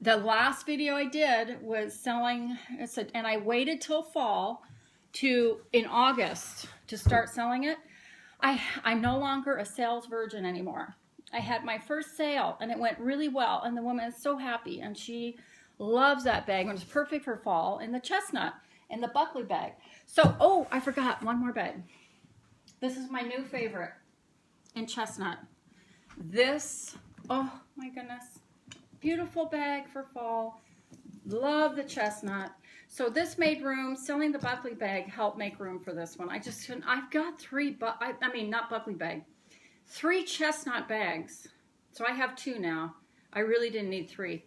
the last video I did was selling, and I waited till fall in August to start selling it. I'm no longer a sales virgin anymore. I had my first sale and it went really well, and the woman is so happy, and she loves that bag, and it's perfect for fall, in the chestnut and the Buckley bag. So, oh, I forgot one more bag. This is my new favorite in chestnut. This, oh my goodness, beautiful bag for fall. Love the chestnut. So this made room. Selling the Buckley bag helped make room for this one. I just couldn't. I've got three, not Buckley bag, 3 chestnut bags. So I have 2 now. I really didn't need 3.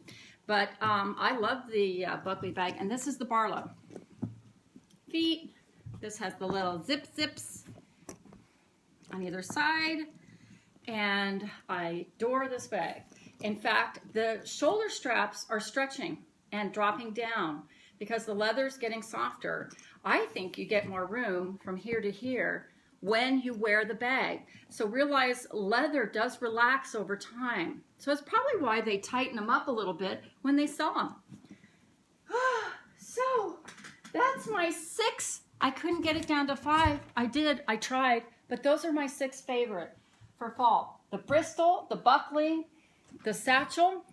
But I love the Buckley bag. And this is the Barlow. Feet. This has the little zips on either side. And I adore this bag. In fact, the shoulder straps are stretching and dropping down because the leather's getting softer. I think you get more room from here to here when you wear the bag. So realize leather does relax over time. So it's probably why they tighten them up a little bit when they sell them. So that's my 6. I couldn't get it down to 5. I tried, but those are my 6 favorite for fall. The Bristol, the Buckley, the Satchel,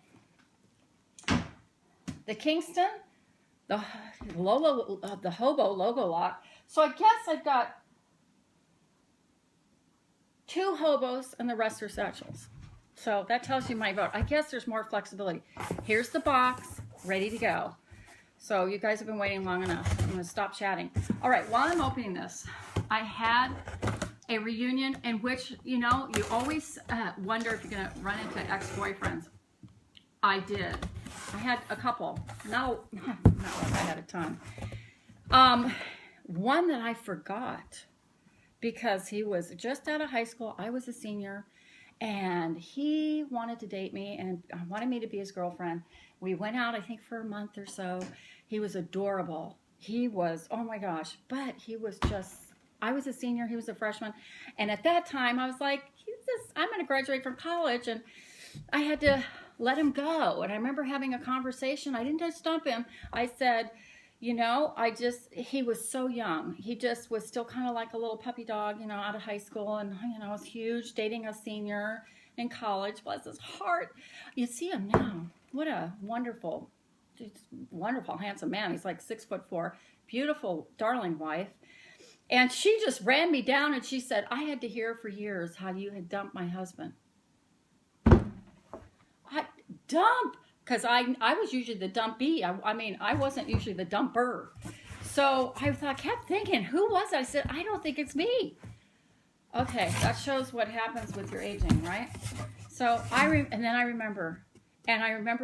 the Kingston, the Hobo logo lock. So I guess I've got 2 hobos and the rest are satchels. So that tells you my vote. I guess there's more flexibility. Here's the box, ready to go. So you guys have been waiting long enough. I'm going to stop chatting. All right, while I'm opening this, I had a reunion in which, you know, you always wonder if you're going to run into ex-boyfriends. I did. I had a couple. No, not like I had a ton. One that I forgot because he was just out of high school. I was a senior, and he wanted to date me and wanted me to be his girlfriend. We went out, I think, for a month or so. He was adorable. He was, oh my gosh, but he was just, I was a senior, he was a freshman. And at that time, I was like, I'm going to graduate from college, and I had to let him go. And I remember having a conversation. I didn't just dump him. I said, you know, he was so young. He just was still kind of like a little puppy dog, you know, out of high school. And, you know, was huge, dating a senior in college. Bless his heart. You see him now. What a wonderful, handsome man. He's like 6'4", beautiful, darling wife. And she just ran me down and she said, I had to hear for years how you had dumped my husband. Dump? Because I was usually the dumpee. I wasn't usually the dumper. So I kept thinking, who was it? I said, I don't think it's me. Okay, that shows what happens with your aging, right? So and then I remember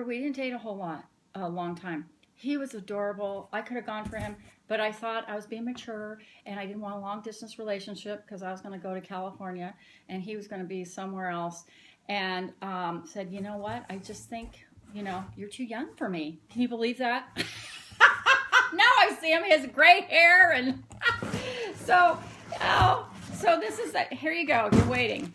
we didn't date a long time. He was adorable. I could have gone for him, but I thought I was being mature, and I didn't want a long distance relationship because I was going to go to California, and he was going to be somewhere else. And said, you know what? I just think, you know, you're too young for me. Can you believe that? Now I see him. He has gray hair, and so this is that. Here you go. You're waiting.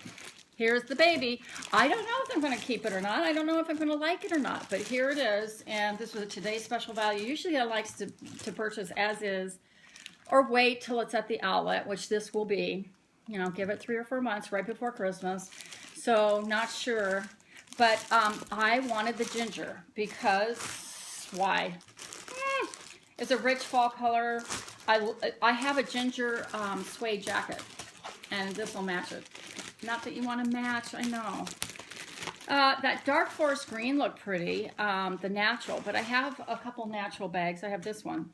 Here's the baby. I don't know if I'm going to keep it or not. I don't know if I'm going to like it or not, but here it is. And this was a today's special value. Usually I like to purchase as is, or wait till it's at the outlet, which this will be. You know, give it 3 or 4 months right before Christmas. So not sure, but I wanted the ginger because why? It's a rich fall color. I have a ginger suede jacket, and this will match it. Not that you want to match, I know. That dark forest green looked pretty, the natural, but I have a couple natural bags. I have this one.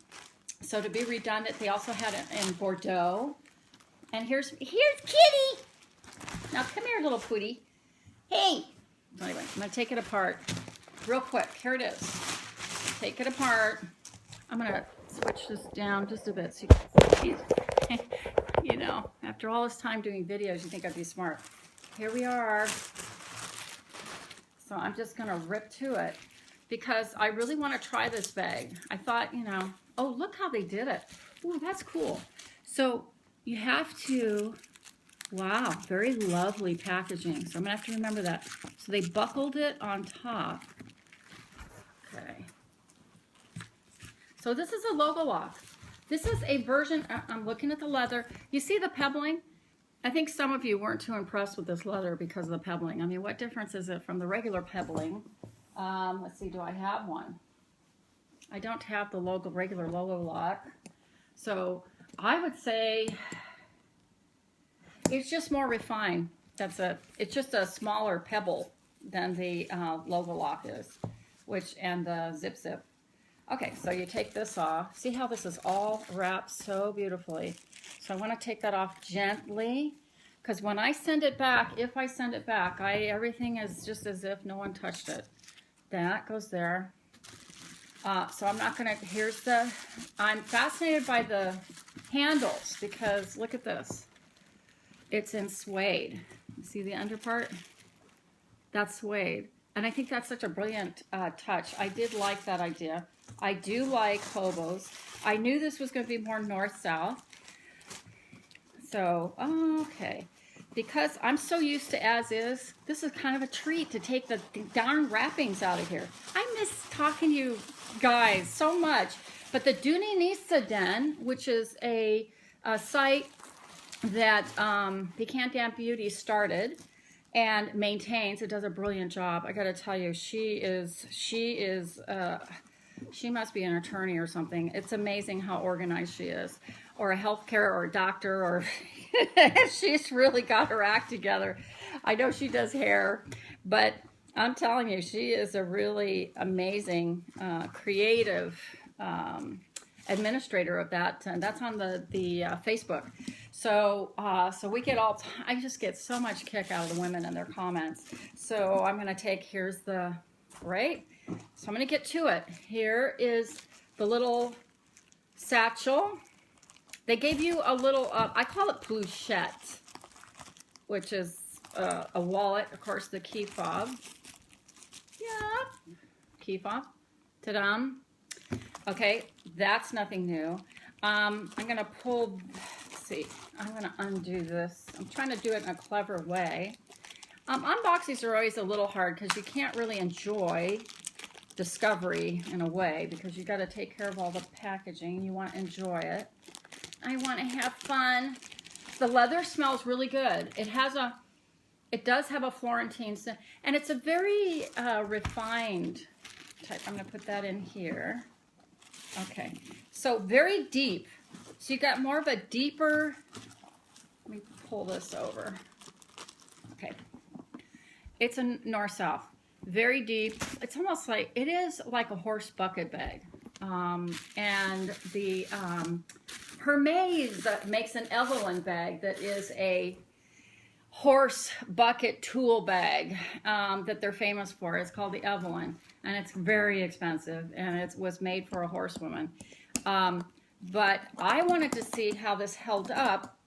So to be redundant, they also had it in Bordeaux. And here's Kitty. Now come here, little pootie. Hey. Anyway, I'm going to take it apart real quick. Here it is. Take it apart. I'm going to switch this down just a bit so you can see. You know, after all this time doing videos, you think I'd be smart. Here we are. So I'm just going to rip to it because I really want to try this bag. I thought, you know, oh, look how they did it. Ooh, that's cool. So you have to, wow, very lovely packaging. So I'm going to have to remember that. So they buckled it on top. Okay. So this is a logo lock. This is a version, I'm looking at the leather. You see the pebbling? I think some of you weren't too impressed with this leather because of the pebbling. I mean, what difference is it from the regular pebbling? Let's see, do I have one? I don't have the regular logo lock. So I would say it's just more refined. It's just a smaller pebble than the logo lock is, and the zip. Okay, so you take this off. See how this is all wrapped so beautifully. So I want to take that off gently, because when I send it back, if I send it back, everything is just as if no one touched it. That goes there. So I'm not going to, I'm fascinated by the handles, because look at this. It's in suede. See the under part? That's suede. And I think that's such a brilliant touch. I did like that idea. I do like hobos. I knew this was going to be more north-south. So, okay. Because I'm so used to as is, this is kind of a treat to take the darn wrappings out of here. I miss talking to you guys so much. But the Dooney Den, which is a site that Pecan Damp Beauty started and maintains, it does a brilliant job. I got to tell you, she must be an attorney or something. It's amazing how organized she is, or a healthcare or a doctor, or she's really got her act together. I know she does hair, but I'm telling you, she is a really amazing, creative administrator of that, and that's on the Facebook. So we get I just get so much kick out of the women and their comments. So I'm going to take, here's the, right? So I'm going to get to it. Here is the little satchel. They gave you a little, I call it pluchette, which is a wallet, of course, the key fob. Yeah, key fob. Ta-da. Okay, that's nothing new. I'm going to pull, let's see, I'm going to undo this. I'm trying to do it in a clever way. Unboxings are always a little hard because you can't really enjoy discovery in a way, because you got to take care of all the packaging. You want to enjoy it. I want to have fun. The leather smells really good. It does have a Florentine scent, and it's a very refined type. I'm going to put that in here. Okay, so very deep. So you got more of a deeper, let me pull this over. Okay, it's a north-south, very deep. It's almost like, it is like a horse bucket bag. And the Hermes makes an Evelyn bag that is a horse bucket tool bag that they're famous for. It's called the Evelyn, and it's very expensive, and it was made for a horsewoman. But I wanted to see how this held up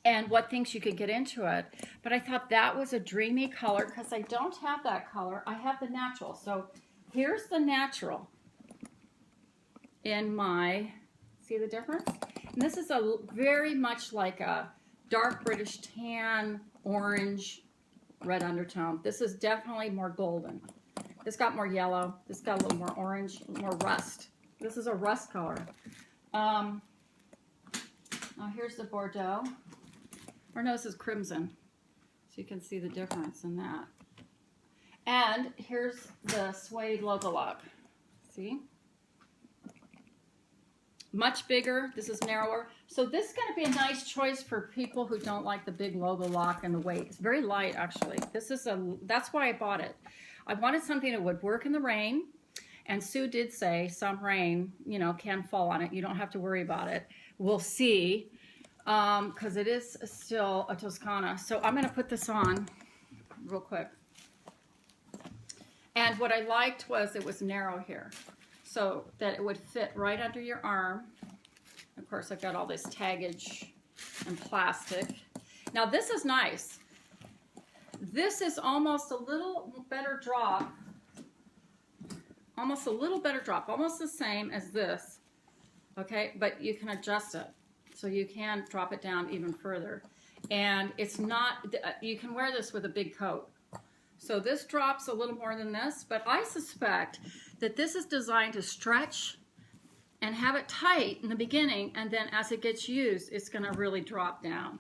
and what things you could get into it. But I thought that was a dreamy color, because I don't have that color. I have the natural. So here's the natural in my, see the difference? And this is very much like a dark British tan, orange, red undertone. This is definitely more golden. This got more yellow. This got a little more orange, more rust. This is a rust color. Now here's the Bordeaux. Or no, this is crimson. So you can see the difference in that. And here's the suede logo lock. See? Much bigger. This is narrower. So this is going to be a nice choice for people who don't like the big logo lock and the weight. It's very light, actually. That's why I bought it. I wanted something that would work in the rain. And Sue did say some rain, can fall on it. You don't have to worry about it. We'll see, because it is still a Toscana. So I'm going to put this on real quick. And what I liked was it was narrow here, so that it would fit right under your arm. Of course, I've got all this taggage and plastic. Now this is nice. This is almost a little better drop. Almost a little better drop, almost the same as this, okay? But you can adjust it, so you can drop it down even further. And it's not, you can wear this with a big coat. So this drops a little more than this, but I suspect that this is designed to stretch and have it tight in the beginning, and then as it gets used, it's going to really drop down.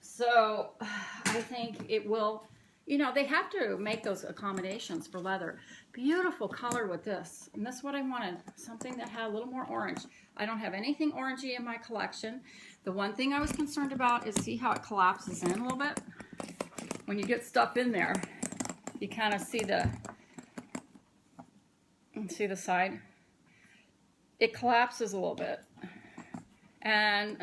So I think it will, you know, they have to make those accommodations for leather. Beautiful color with this, and that's what I wanted, something that had a little more orange. I don't have anything orangey in my collection. The one thing I was concerned about is see how it collapses in a little bit? When you get stuff in there, you kind of see the side. It collapses a little bit. And